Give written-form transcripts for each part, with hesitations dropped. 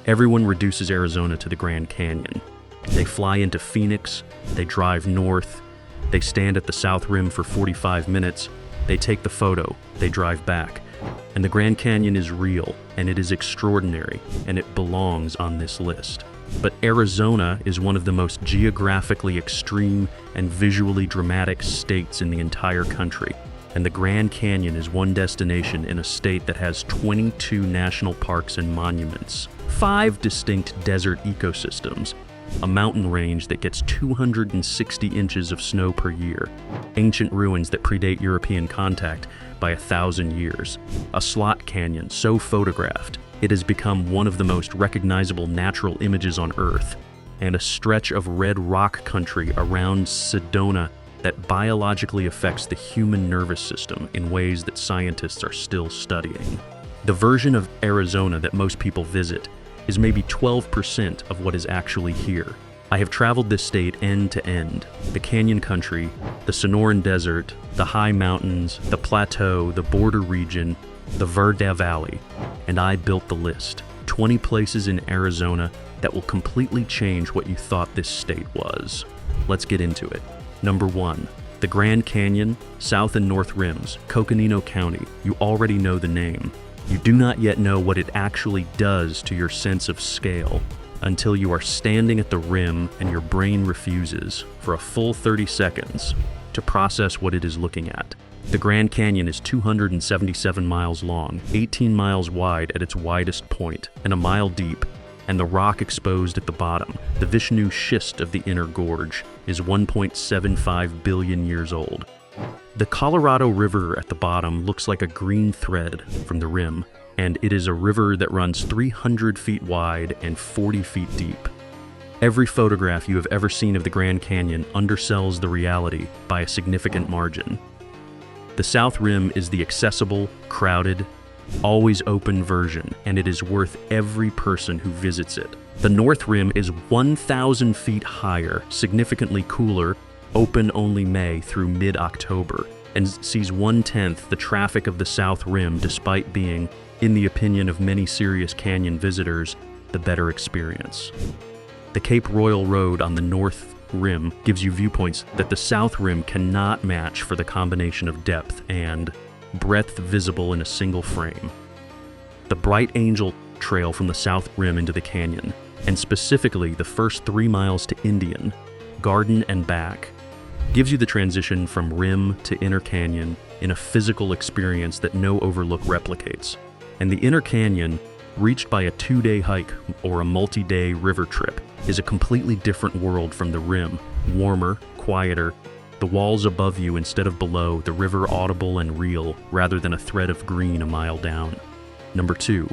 Everyone reduces Arizona to the Grand Canyon. They fly into Phoenix, they drive north, they stand at the South Rim for 45 minutes, they take the photo, they drive back. And the Grand Canyon is real, and it is extraordinary, and it belongs on this list. But Arizona is one of the most geographically extreme and visually dramatic states in the entire country. And the Grand Canyon is one destination in a state that has 22 national parks and monuments, 5 distinct desert ecosystems, a mountain range that gets 260 inches of snow per year, ancient ruins that predate European contact by 1,000 years, a slot canyon so photographed it has become one of the most recognizable natural images on Earth, and a stretch of red rock country around Sedona that biologically affects the human nervous system in ways that scientists are still studying. The version of Arizona that most people visit is maybe 12% of what is actually here. I have traveled this state end to end, the canyon country, the Sonoran Desert, the high mountains, the plateau, the border region, the Verde Valley, and I built the list. 20 places in Arizona that will completely change what you thought this state was. Let's get into it. Number 1, the Grand Canyon, South and North Rims, Coconino County. You already know the name. You do not yet know what it actually does to your sense of scale until you are standing at the rim and your brain refuses, for a full 30 seconds, to process what it is looking at. The Grand Canyon is 277 miles long, 18 miles wide at its widest point, and a mile deep, and the rock exposed at the bottom, the Vishnu schist of the inner gorge, is 1.75 billion years old. The Colorado River at the bottom looks like a green thread from the rim, and it is a river that runs 300 feet wide and 40 feet deep. Every photograph you have ever seen of the Grand Canyon undersells the reality by a significant margin. The South Rim is the accessible, crowded, always open version, and it is worth every person who visits it. The North Rim is 1,000 feet higher, significantly cooler, open only May through mid-October, and sees 1/10 the traffic of the South Rim despite being, in the opinion of many serious canyon visitors, the better experience. The Cape Royal Road on the North Rim gives you viewpoints that the South Rim cannot match for the combination of depth and breadth visible in a single frame. The Bright Angel Trail from the South Rim into the canyon, and specifically the first 3 miles to Indian, Garden and back, gives you the transition from rim to inner canyon in a physical experience that no overlook replicates. And the inner canyon, reached by a 2-day hike or a multi-day river trip, is a completely different world from the rim, warmer, quieter, the walls above you instead of below, the river audible and real rather than a thread of green a mile down. Number 2,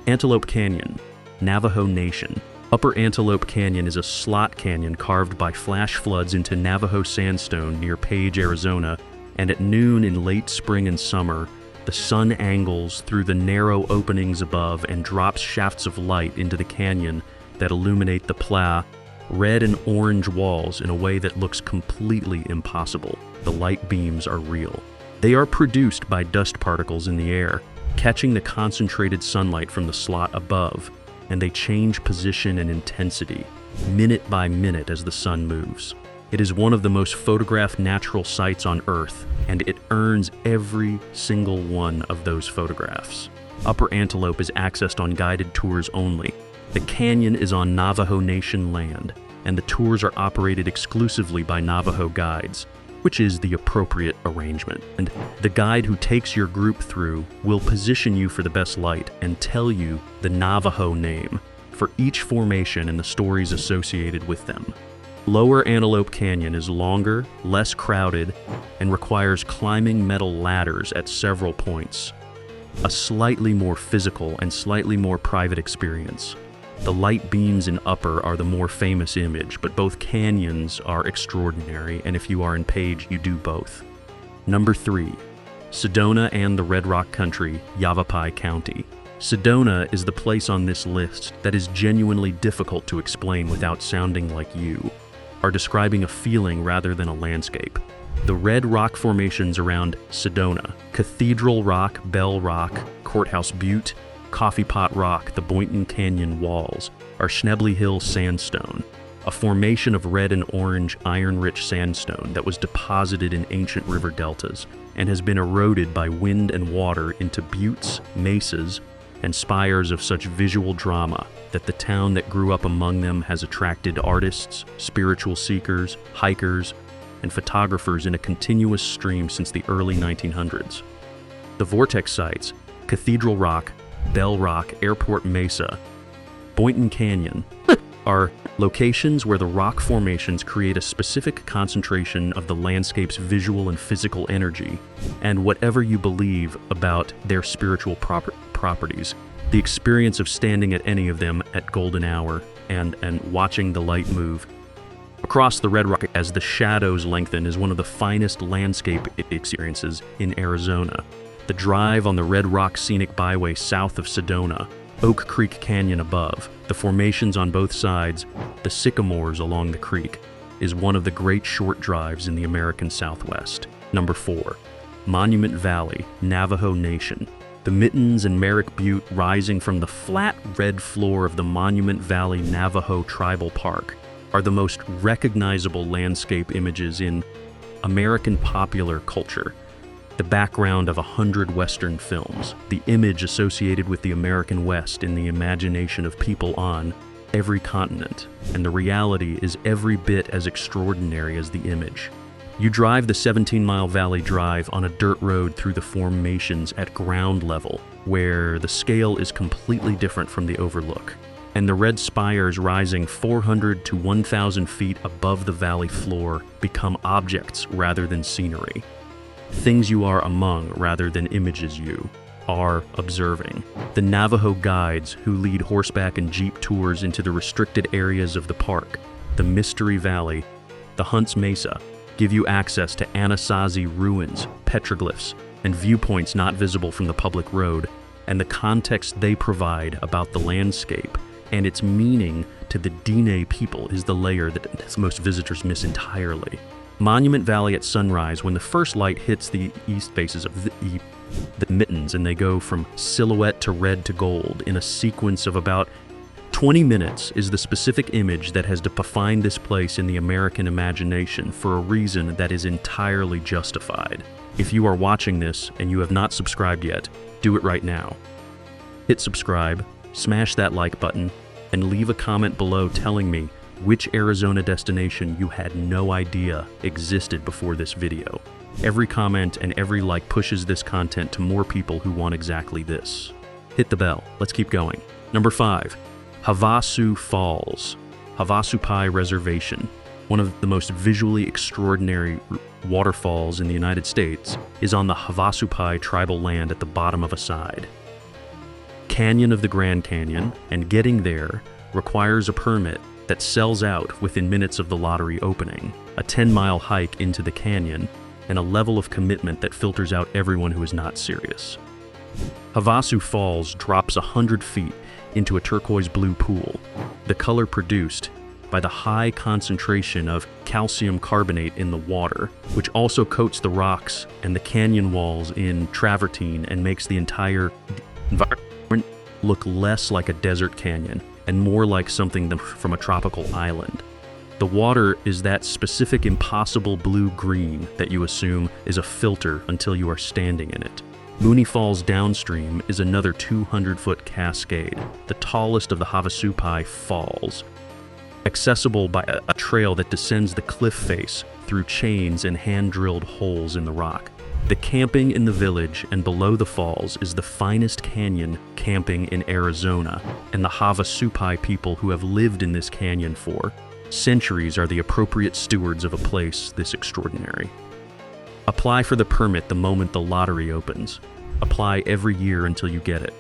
Antelope Canyon, Navajo Nation. Upper Antelope Canyon is a slot canyon carved by flash floods into Navajo sandstone near Page, Arizona, and at noon in late spring and summer, the sun angles through the narrow openings above and drops shafts of light into the canyon that illuminate the pla, red and orange walls in a way that looks completely impossible. The light beams are real. They are produced by dust particles in the air, catching the concentrated sunlight from the slot above, and they change position and intensity, minute by minute as the sun moves. It is one of the most photographed natural sights on Earth, and it earns every single one of those photographs. Upper Antelope is accessed on guided tours only. The canyon is on Navajo Nation land, and the tours are operated exclusively by Navajo guides, which is the appropriate arrangement. And the guide who takes your group through will position you for the best light and tell you the Navajo name for each formation and the stories associated with them. Lower Antelope Canyon is longer, less crowded, and requires climbing metal ladders at several points. A slightly more physical and slightly more private experience. The light beams in Upper are the more famous image, but both canyons are extraordinary, and if you are in Page, you do both. Number 3, Sedona and the Red Rock Country, Yavapai County. Sedona is the place on this list that is genuinely difficult to explain without sounding like you are describing a feeling rather than a landscape. The red rock formations around Sedona, Cathedral Rock, Bell Rock, Courthouse Butte, Coffee Pot Rock, the Boynton Canyon walls, are Schnebly Hill sandstone, a formation of red and orange iron-rich sandstone that was deposited in ancient river deltas and has been eroded by wind and water into buttes, mesas, and spires of such visual drama that the town that grew up among them has attracted artists, spiritual seekers, hikers, and photographers in a continuous stream since the early 1900s. The vortex sites, Cathedral Rock, Bell Rock, Airport Mesa, Boynton Canyon, are locations where the rock formations create a specific concentration of the landscape's visual and physical energy, and whatever you believe about their spiritual properties, the experience of standing at any of them at golden hour and watching the light move across the Red Rock as the shadows lengthen is one of the finest landscape experiences in Arizona. The drive on the Red Rock Scenic Byway south of Sedona, Oak Creek Canyon above, the formations on both sides, the sycamores along the creek, is one of the great short drives in the American Southwest. Number 4. Monument Valley, Navajo Nation. The Mittens and Merrick Butte rising from the flat red floor of the Monument Valley Navajo Tribal Park are the most recognizable landscape images in American popular culture. The background of 100 Western films, the image associated with the American West in the imagination of people on every continent, and the reality is every bit as extraordinary as the image. You drive the 17-mile Valley Drive on a dirt road through the formations at ground level, where the scale is completely different from the overlook, and the red spires rising 400 to 1,000 feet above the valley floor become objects rather than scenery. Things you are among rather than images you are observing. The Navajo guides who lead horseback and jeep tours into the restricted areas of the park, the Mystery Valley, the Hunts Mesa, give you access to Anasazi ruins, petroglyphs, and viewpoints not visible from the public road, and the context they provide about the landscape and its meaning to the Diné people is the layer that most visitors miss entirely. Monument Valley at sunrise, when the first light hits the east faces of the Mittens and they go from silhouette to red to gold in a sequence of about 20 minutes, is the specific image that has defined this place in the American imagination for a reason that is entirely justified. If you are watching this and you have not subscribed yet, do it right now. Hit subscribe, smash that like button, and leave a comment below telling me which Arizona destination you had no idea existed before this video. Every comment and every like pushes this content to more people who want exactly this. Hit the bell. Let's keep going. Number 5. Havasu Falls, Havasupai Reservation. One of the most visually extraordinary waterfalls in the United States is on the Havasupai tribal land at the bottom of a side canyon of the Grand Canyon, and getting there requires a permit that sells out within minutes of the lottery opening, a 10-mile hike into the canyon, and a level of commitment that filters out everyone who is not serious. Havasu Falls drops 100 feet into a turquoise blue pool, the color produced by the high concentration of calcium carbonate in the water, which also coats the rocks and the canyon walls in travertine and makes the entire environment look less like a desert canyon and more like something from a tropical island. The water is that specific impossible blue-green that you assume is a filter until you are standing in it. Mooney Falls downstream is another 200-foot cascade, the tallest of the Havasupai Falls, accessible by a trail that descends the cliff face through chains and hand-drilled holes in the rock. The camping in the village and below the falls is the finest canyon camping in Arizona, and the Havasupai people who have lived in this canyon for centuries are the appropriate stewards of a place this extraordinary. Apply for the permit the moment the lottery opens. Apply every year until you get it.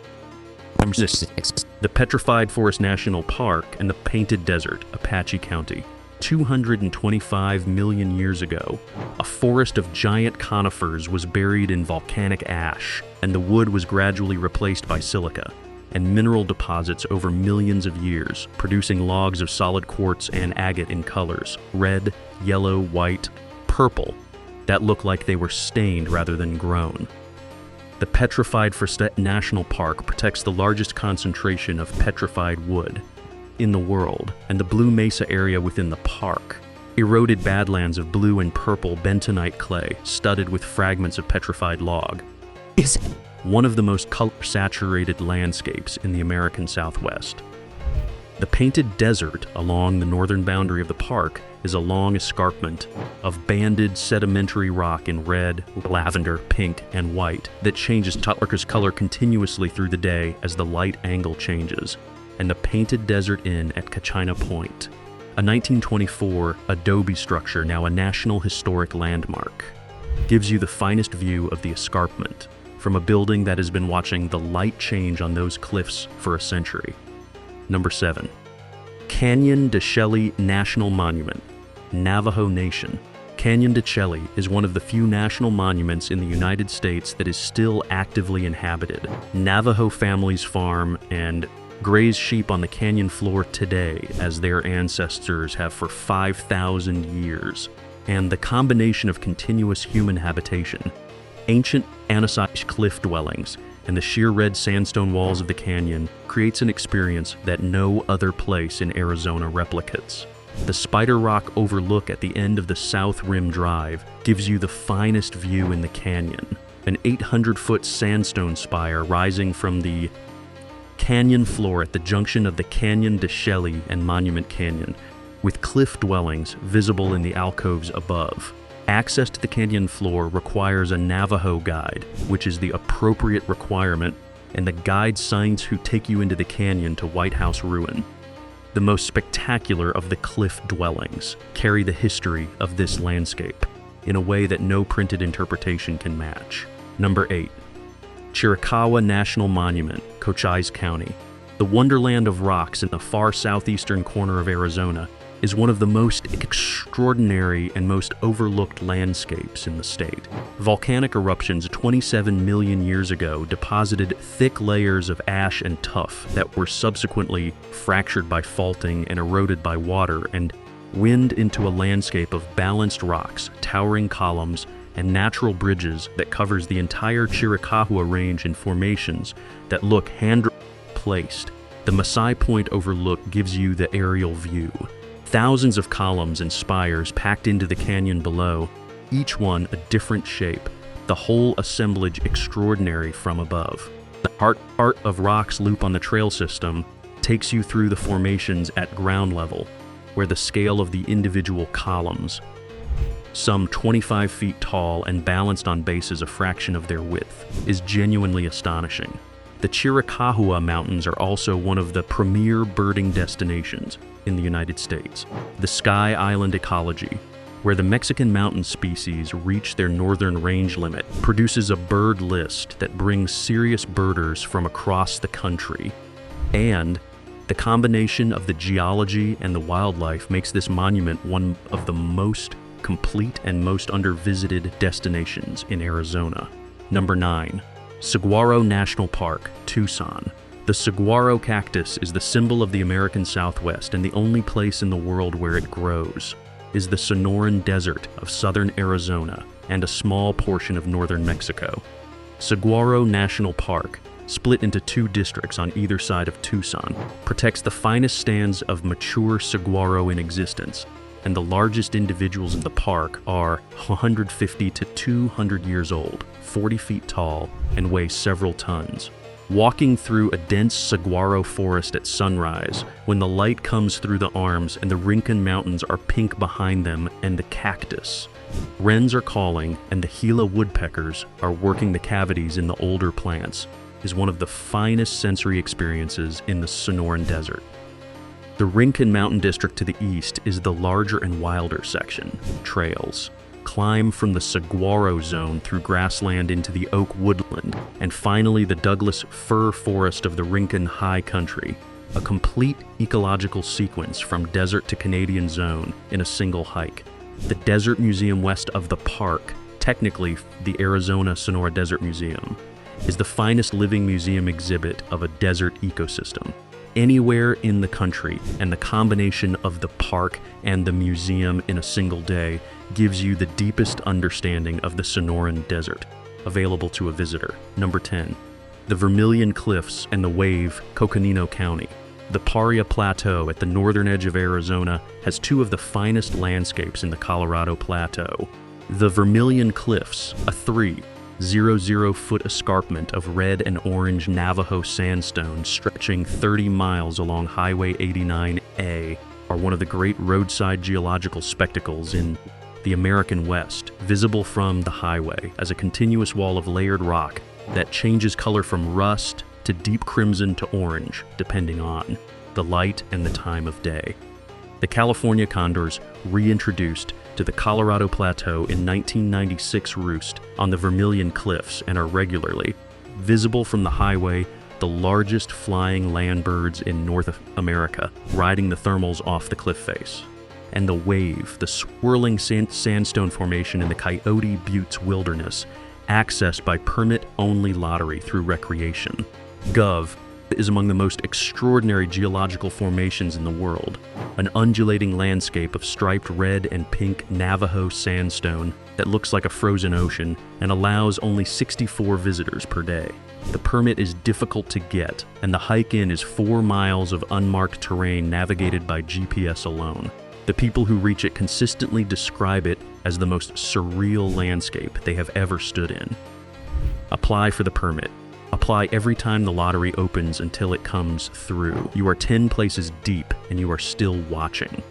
The Petrified Forest National Park and the Painted Desert, Apache County. 225 million years ago, a forest of giant conifers was buried in volcanic ash, and the wood was gradually replaced by silica and mineral deposits over millions of years, producing logs of solid quartz and agate in colors, red, yellow, white, purple, that look like they were stained rather than grown. The Petrified Forest National Park protects the largest concentration of petrified wood in the world, and the Blue Mesa area within the park. Eroded badlands of blue and purple bentonite clay studded with fragments of petrified log is one of the most color-saturated landscapes in the American Southwest. The Painted Desert along the northern boundary of the park is a long escarpment of banded sedimentary rock in red, lavender, pink, and white that changes color continuously through the day as the light angle changes, and the Painted Desert Inn at Kachina Point, a 1924 adobe structure now a National Historic Landmark, gives you the finest view of the escarpment from a building that has been watching the light change on those cliffs for a century. Number 7. Canyon de Chelly National Monument, Navajo Nation. Canyon de Chelly is one of the few national monuments in the United States that is still actively inhabited. Navajo families farm and graze sheep on the canyon floor today, as their ancestors have for 5,000 years. And the combination of continuous human habitation, ancient Anasazi cliff dwellings, and the sheer red sandstone walls of the canyon creates an experience that no other place in Arizona replicates. The Spider Rock overlook at the end of the South Rim Drive gives you the finest view in the canyon, an 800-foot sandstone spire rising from the canyon floor at the junction of the Canyon de Chelly and Monument Canyon, with cliff dwellings visible in the alcoves above. Access to the canyon floor requires a Navajo guide, which is the appropriate requirement, and the guide signs who take you into the canyon to White House Ruin. The most spectacular of the cliff dwellings carry the history of this landscape in a way that no printed interpretation can match. Number 8. Chiricahua National Monument, Cochise County. The wonderland of rocks in the far southeastern corner of Arizona is one of the most extraordinary and most overlooked landscapes in the state. Volcanic eruptions 27 million years ago deposited thick layers of ash and tuff that were subsequently fractured by faulting and eroded by water and wind into a landscape of balanced rocks, towering columns, and natural bridges that covers the entire Chiricahua Range in formations that look hand-placed. The Masai Point overlook gives you the aerial view. Thousands of columns and spires packed into the canyon below, each one a different shape, the whole assemblage extraordinary from above. The heart of rocks loop on the trail system takes you through the formations at ground level, where the scale of the individual columns, some 25 feet tall and balanced on bases a fraction of their width, is genuinely astonishing. The Chiricahua Mountains are also one of the premier birding destinations in the United States. The Sky Island ecology, where the Mexican mountain species reach their northern range limit, produces a bird list that brings serious birders from across the country. And the combination of the geology and the wildlife makes this monument one of the most complete and most under-visited destinations in Arizona. Number 9. Saguaro National Park, Tucson. The saguaro cactus is the symbol of the American Southwest, and the only place in the world where it grows is the Sonoran Desert of southern Arizona and a small portion of northern Mexico. Saguaro National Park, split into 2 districts on either side of Tucson, protects the finest stands of mature saguaro in existence, and the largest individuals in the park are 150 to 200 years old, 40 feet tall, and weigh several tons. Walking through a dense saguaro forest at sunrise, when the light comes through the arms and the Rincon Mountains are pink behind them and the cactus, wrens are calling and the Gila woodpeckers are working the cavities in the older plants, is one of the finest sensory experiences in the Sonoran Desert. The Rincon Mountain District to the east is the larger and wilder section. Trails climb from the saguaro zone through grassland into the oak woodland, and finally the Douglas fir forest of the Rincon High Country, a complete ecological sequence from desert to Canadian zone in a single hike. The Desert Museum west of the park, technically the Arizona Sonora Desert Museum, is the finest living museum exhibit of a desert ecosystem anywhere in the country, and the combination of the park and the museum in a single day gives you the deepest understanding of the Sonoran Desert. available to a visitor. Number 10. The Vermilion Cliffs and the Wave, Coconino County. The Paria Plateau at the northern edge of Arizona has two of the finest landscapes in the Colorado Plateau. The Vermilion Cliffs, a 3,000-foot escarpment of red and orange Navajo sandstone stretching 30 miles along Highway 89A, are one of the great roadside geological spectacles in the American West, visible from the highway as a continuous wall of layered rock that changes color from rust to deep crimson to orange, depending on the light and the time of day. The California condors reintroduced to the Colorado Plateau in 1996 roost on the Vermilion Cliffs and are regularly visible from the highway, the largest flying land birds in North America, riding the thermals off the cliff face. And the Wave, the swirling sandstone formation in the Coyote Buttes Wilderness, accessed by permit-only lottery through recreation. Gov is among the most extraordinary geological formations in the world, an undulating landscape of striped red and pink Navajo sandstone that looks like a frozen ocean and allows only 64 visitors per day. The permit is difficult to get, and the hike in is 4 miles of unmarked terrain navigated by GPS alone. The people who reach it consistently describe it as the most surreal landscape they have ever stood in. Apply for the permit. Apply every time the lottery opens until it comes through. You are 10 places deep and you are still watching.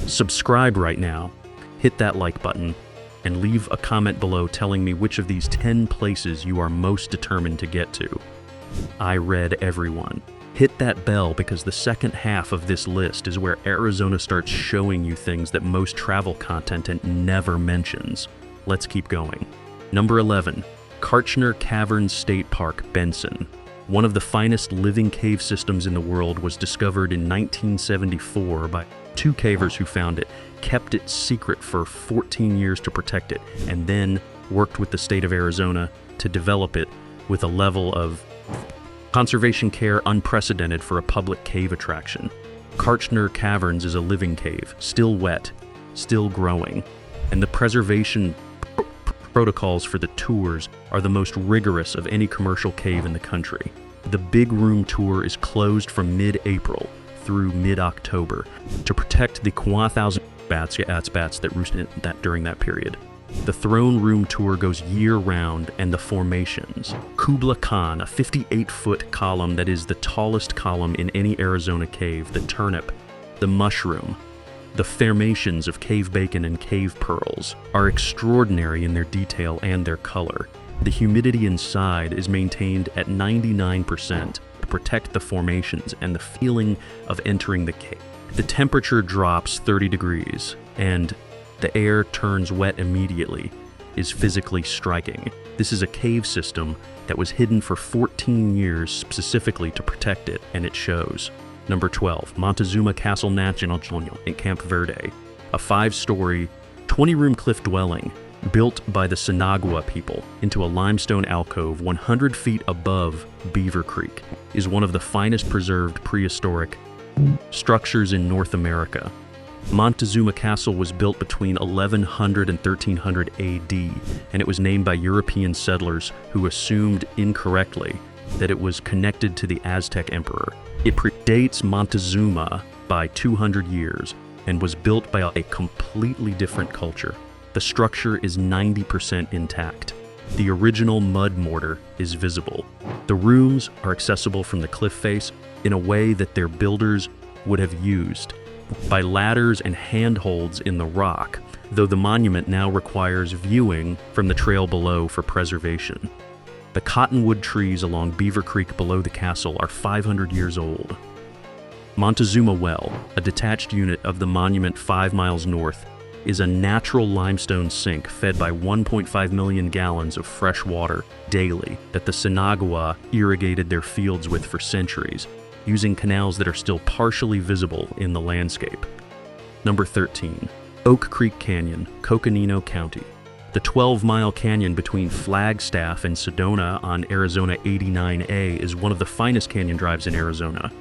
Subscribe right now, hit that like button, and leave a comment below telling me which of these 10 places you are most determined to get to. I read everyone. Hit that bell because the second half of this list is where Arizona starts showing you things that most travel content never mentions. Let's keep going. Number 11. Kartchner Caverns State Park, Benson. One of the finest living cave systems in the world was discovered in 1974 by two cavers who found it, kept it secret for 14 years to protect it, and then worked with the state of Arizona to develop it with a level of conservation care unprecedented for a public cave attraction. Kartchner Caverns is a living cave, still wet, still growing, and the preservation protocols for the tours are the most rigorous of any commercial cave in the country. The Big Room Tour is closed from mid-April through mid-October to protect the 1,000 bats that roost during that period. The Throne Room Tour goes year-round, and the formations. Kubla Khan, a 58-foot column that is the tallest column in any Arizona cave, the Turnip, the Mushroom, the formations of cave bacon and cave pearls are extraordinary in their detail and their color. The humidity inside is maintained at 99% to protect the formations and the feeling of entering the cave. The temperature drops 30 degrees, and the air turns wet immediately, is physically striking. This is a cave system that was hidden for 14 years specifically to protect it, and it shows. Number 12, Montezuma Castle National in Camp Verde, a 5-story, 20-room cliff dwelling built by the Sinagua people into a limestone alcove 100 feet above Beaver Creek, is one of the finest preserved prehistoric structures in North America. Montezuma Castle was built between 1100 and 1300 AD, and it was named by European settlers who assumed incorrectly that it was connected to the Aztec emperor. It predates Montezuma by 200 years and was built by a completely different culture. The structure is 90% intact. The original mud mortar is visible. The rooms are accessible from the cliff face in a way that their builders would have used, by ladders and handholds in the rock, though the monument now requires viewing from the trail below for preservation. The cottonwood trees along Beaver Creek below the castle are 500 years old. Montezuma Well, a detached unit of the monument 5 miles north, is a natural limestone sink fed by 1.5 million gallons of fresh water daily that the Sinagua irrigated their fields with for centuries, using canals that are still partially visible in the landscape. Number 13, Oak Creek Canyon, Coconino County. The 12-mile canyon between Flagstaff and Sedona on Arizona 89A is one of the finest canyon drives in Arizona.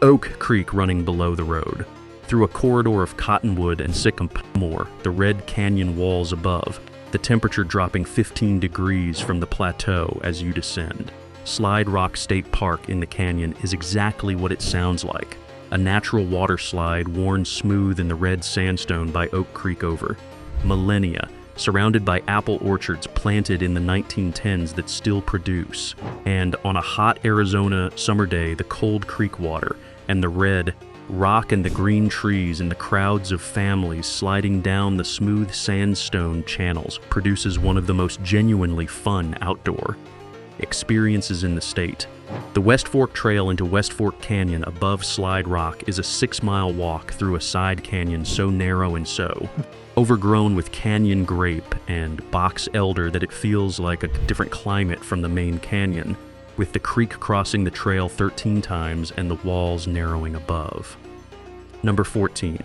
Oak Creek running below the road. Through a corridor of cottonwood and sycamore, the red canyon walls above, the temperature dropping 15 degrees from the plateau as you descend. Slide Rock State Park in the canyon is exactly what it sounds like. A natural water slide worn smooth in the red sandstone by Oak Creek over millennia, surrounded by apple orchards planted in the 1910s that still produce. And on a hot Arizona summer day, the cold creek water and the red rock and the green trees and the crowds of families sliding down the smooth sandstone channels produces one of the most genuinely fun outdoor experiences in the state. The West Fork Trail into West Fork Canyon above Slide Rock is a 6-mile walk through a side canyon so narrow and so overgrown with canyon grape and box elder that it feels like a different climate from the main canyon, with the creek crossing the trail 13 times and the walls narrowing above. Number 14.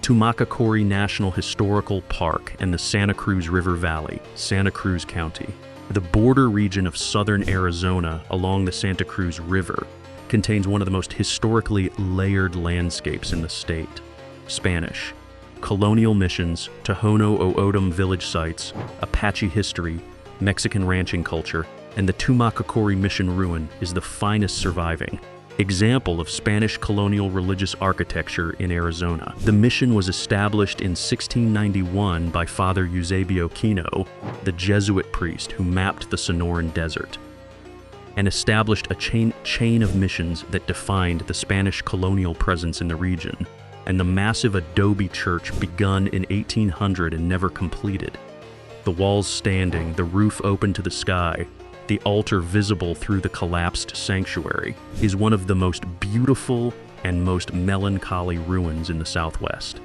Tumacacori National Historical Park and the Santa Cruz River Valley, Santa Cruz County. The border region of southern Arizona along the Santa Cruz River contains one of the most historically layered landscapes in the state. Spanish, colonial missions, Tohono O'odham village sites, Apache history, Mexican ranching culture, and the Tumacacori Mission ruin is the finest surviving example of Spanish colonial religious architecture in Arizona. The mission was established in 1691 by Father Eusebio Kino, the Jesuit priest who mapped the Sonoran Desert, and established a chain of missions that defined the Spanish colonial presence in the region, and the massive adobe church begun in 1800 and never completed. The walls standing, the roof open to the sky, the altar visible through the collapsed sanctuary, is one of the most beautiful and most melancholy ruins in the Southwest.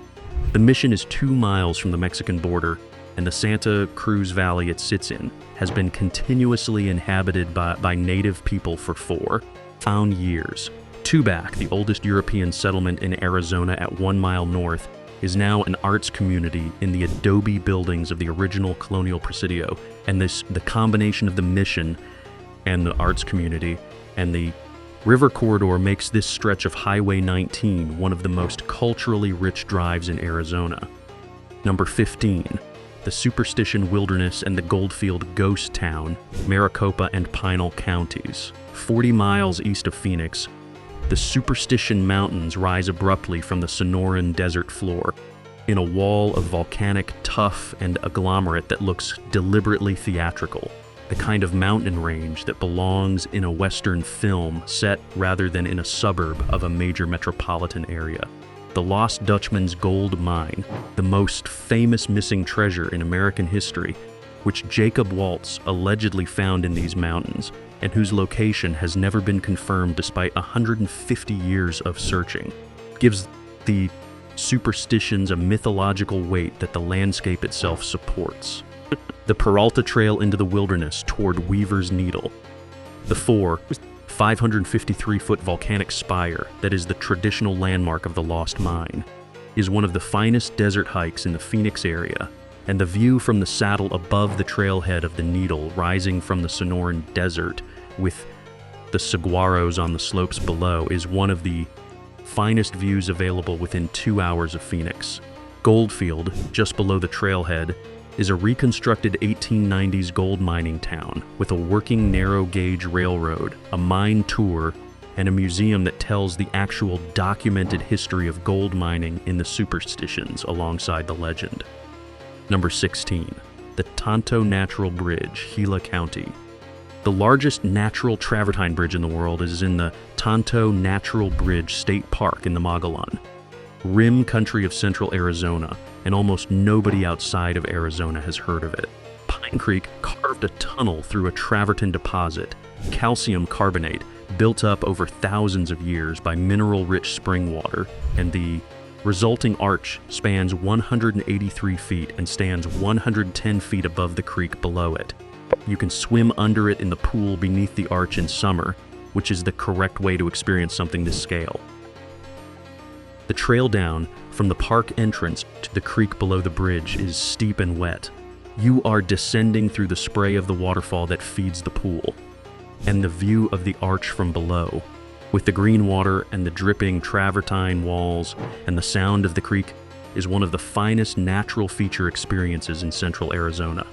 The mission is 2 miles from the Mexican border, and the Santa Cruz Valley it sits in has been continuously inhabited by native people for 4,000 years. Tubac, the oldest European settlement in Arizona at 1 mile north, is now an arts community in the adobe buildings of the original colonial presidio, and the combination of the mission and the arts community and the river corridor makes this stretch of Highway 19 one of the most culturally rich drives in Arizona. Number 15. The Superstition Wilderness and the Goldfield Ghost Town, Maricopa and Pinal counties. 40 miles east of Phoenix, the Superstition Mountains rise abruptly from the Sonoran Desert floor in a wall of volcanic tuff and agglomerate that looks deliberately theatrical, the kind of mountain range that belongs in a Western film set rather than in a suburb of a major metropolitan area. The Lost Dutchman's Gold Mine, the most famous missing treasure in American history, which Jacob Waltz allegedly found in these mountains, and whose location has never been confirmed despite 150 years of searching, gives the superstitions a mythological weight that the landscape itself supports. The Peralta Trail into the wilderness toward Weaver's Needle. The 553-foot volcanic spire that is the traditional landmark of the Lost Mine is one of the finest desert hikes in the Phoenix area, and the view from the saddle above the trailhead of the Needle rising from the Sonoran Desert with the saguaros on the slopes below is one of the finest views available within 2 hours of Phoenix. Goldfield, just below the trailhead, is a reconstructed 1890s gold mining town with a working narrow-gauge railroad, a mine tour, and a museum that tells the actual documented history of gold mining in the superstitions alongside the legend. Number 16. The Tonto Natural Bridge, Gila County. The largest natural travertine bridge in the world is in the Tonto Natural Bridge State Park in the Mogollon, rim country of central Arizona, and almost nobody outside of Arizona has heard of it. Pine Creek carved a tunnel through a travertine deposit, calcium carbonate, built up over thousands of years by mineral-rich spring water, and the resulting arch spans 183 feet and stands 110 feet above the creek below it. You can swim under it in the pool beneath the arch in summer, which is the correct way to experience something this scale. The trail down from the park entrance to the creek below the bridge is steep and wet. You are descending through the spray of the waterfall that feeds the pool, and the view of the arch from below, with the green water and the dripping travertine walls and the sound of the creek, is one of the finest natural feature experiences in central Arizona.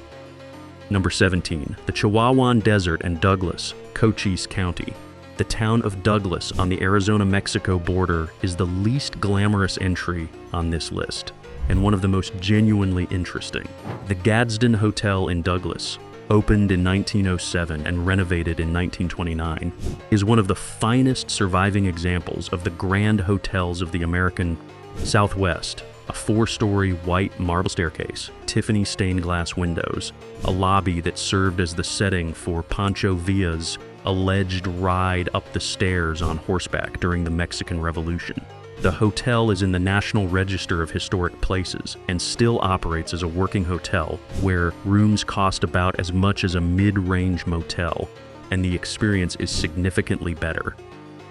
Number 17, the Chihuahuan Desert and Douglas, Cochise County. The town of Douglas on the Arizona-Mexico border is the least glamorous entry on this list, and one of the most genuinely interesting. The Gadsden Hotel in Douglas, opened in 1907 and renovated in 1929, is one of the finest surviving examples of the grand hotels of the American Southwest. A 4-story white marble staircase, Tiffany stained glass windows, a lobby that served as the setting for Pancho Villa's alleged ride up the stairs on horseback during the Mexican Revolution. The hotel is in the National Register of Historic Places and still operates as a working hotel where rooms cost about as much as a mid-range motel, and the experience is significantly better.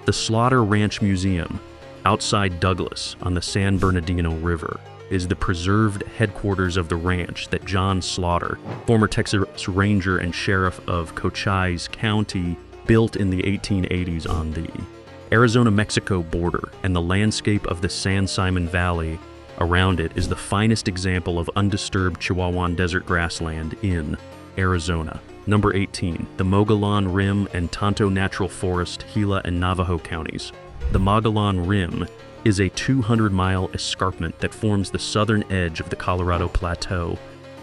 The Slaughter Ranch Museum, outside Douglas on the San Bernardino River, is the preserved headquarters of the ranch that John Slaughter, former Texas Ranger and Sheriff of Cochise County, built in the 1880s on the Arizona-Mexico border, and the landscape of the San Simon Valley around it is the finest example of undisturbed Chihuahuan desert grassland in Arizona. Number 18, the Mogollon Rim and Tonto Natural Forest, Gila and Navajo counties. The Mogollon Rim is a 200-mile escarpment that forms the southern edge of the Colorado Plateau,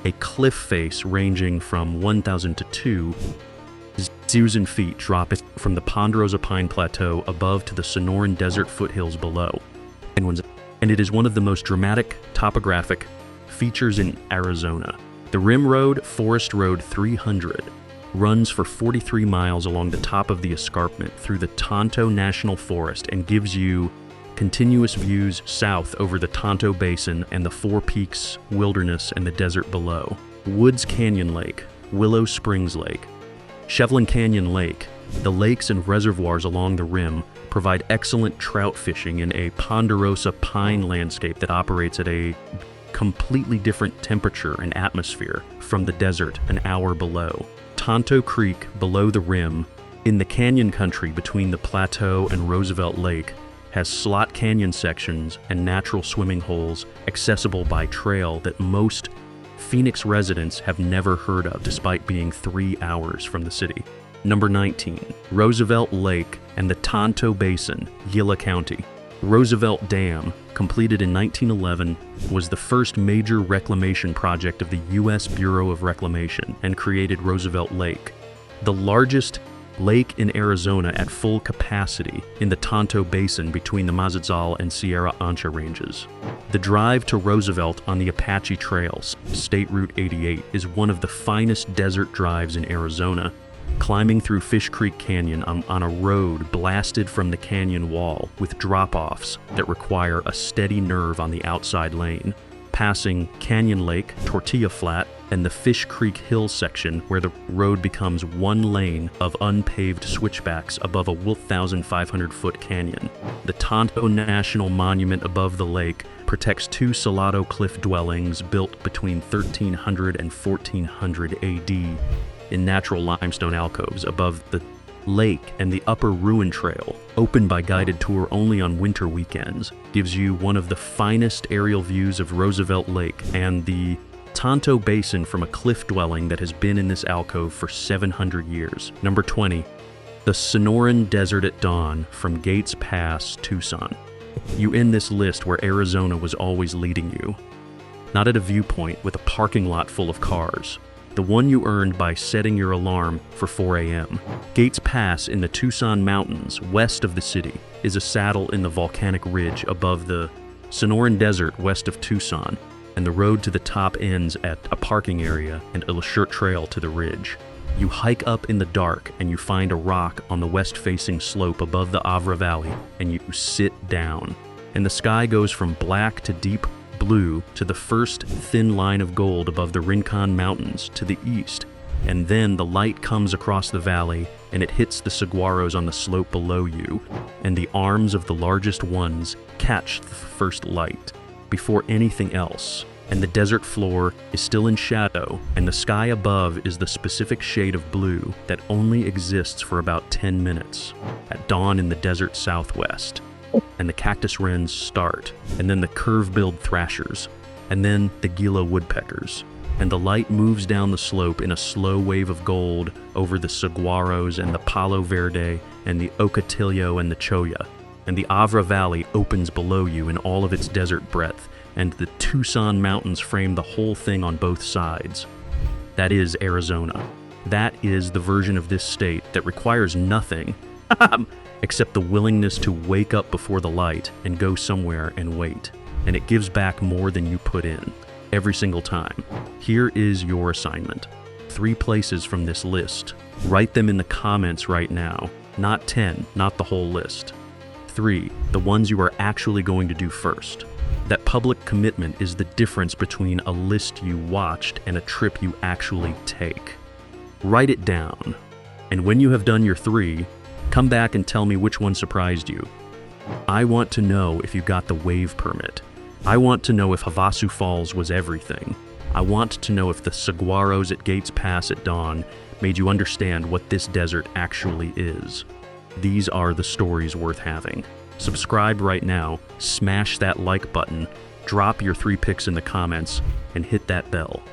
a cliff face ranging from 1,000 to 2,000 feet dropping from the Ponderosa Pine Plateau above to the Sonoran Desert foothills below. And it is one of the most dramatic topographic features in Arizona. The Rim Road, Forest Road 300, runs for 43 miles along the top of the escarpment through the Tonto National Forest and gives you continuous views south over the Tonto Basin and the Four Peaks Wilderness and the desert below. Woods Canyon Lake, Willow Springs Lake, Shevlin Canyon Lake, the lakes and reservoirs along the rim provide excellent trout fishing in a ponderosa pine landscape that operates at a completely different temperature and atmosphere from the desert an hour below. Tonto Creek below the rim, in the canyon country between the plateau and Roosevelt Lake, has slot canyon sections and natural swimming holes accessible by trail that most Phoenix residents have never heard of despite being 3 hours from the city. Number 19, Roosevelt Lake and the Tonto Basin, Gila County. Roosevelt Dam, completed in 1911, was the first major reclamation project of the U.S. Bureau of Reclamation and created Roosevelt Lake, the largest lake in Arizona at full capacity in the Tonto Basin between the Mazatzal and Sierra Ancha ranges. The drive to Roosevelt on the Apache Trails, State Route 88, is one of the finest desert drives in Arizona, climbing through Fish Creek Canyon on a road blasted from the canyon wall with drop-offs that require a steady nerve on the outside lane, passing Canyon Lake, Tortilla Flat, and the Fish Creek Hill section where the road becomes one lane of unpaved switchbacks above a 1,500-foot canyon. The Tonto National Monument above the lake protects 2 Salado cliff dwellings built between 1300 and 1400 AD in natural limestone alcoves above the lake, and the Upper Ruin Trail, open by guided tour only on winter weekends, gives you one of the finest aerial views of Roosevelt Lake and the Tonto Basin from a cliff dwelling that has been in this alcove for 700 years. Number 20, the Sonoran Desert at Dawn from Gates Pass, Tucson. You end this list where Arizona was always leading you. Not at a viewpoint with a parking lot full of cars, the one you earned by setting your alarm for 4 a.m. Gates Pass in the Tucson Mountains, west of the city, is a saddle in the volcanic ridge above the Sonoran Desert west of Tucson, and the road to the top ends at a parking area and a short trail to the ridge. You hike up in the dark and you find a rock on the west-facing slope above the Avra Valley, and you sit down. And the sky goes from black to deep blue to the first thin line of gold above the Rincon Mountains to the east, and then the light comes across the valley and it hits the saguaros on the slope below you, and the arms of the largest ones catch the first light before anything else, and the desert floor is still in shadow, and the sky above is the specific shade of blue that only exists for about 10 minutes at dawn in the desert southwest. And the cactus wrens start, and then the curve-billed thrashers, and then the Gila woodpeckers. and the light moves down the slope in a slow wave of gold over the saguaros and the Palo Verde and the Ocotillo and the Cholla, and the Avra Valley opens below you in all of its desert breadth, and the Tucson Mountains frame the whole thing on both sides. That is Arizona. That is the version of this state that requires nothing except the willingness to wake up before the light and go somewhere and wait. And it gives back more than you put in, every single time. Here is your assignment. 3 places from this list. Write them in the comments right now. Not 10, not the whole list. 3, the ones you are actually going to do first. That public commitment is the difference between a list you watched and a trip you actually take. Write it down. And when you have done your 3, come back and tell me which one surprised you. I want to know if you got the wave permit. I want to know if Havasu Falls was everything. I want to know if the saguaros at Gates Pass at dawn made you understand what this desert actually is. These are the stories worth having. Subscribe right now, smash that like button, drop your 3 pics in the comments, and hit that bell.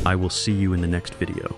I will see you in the next video.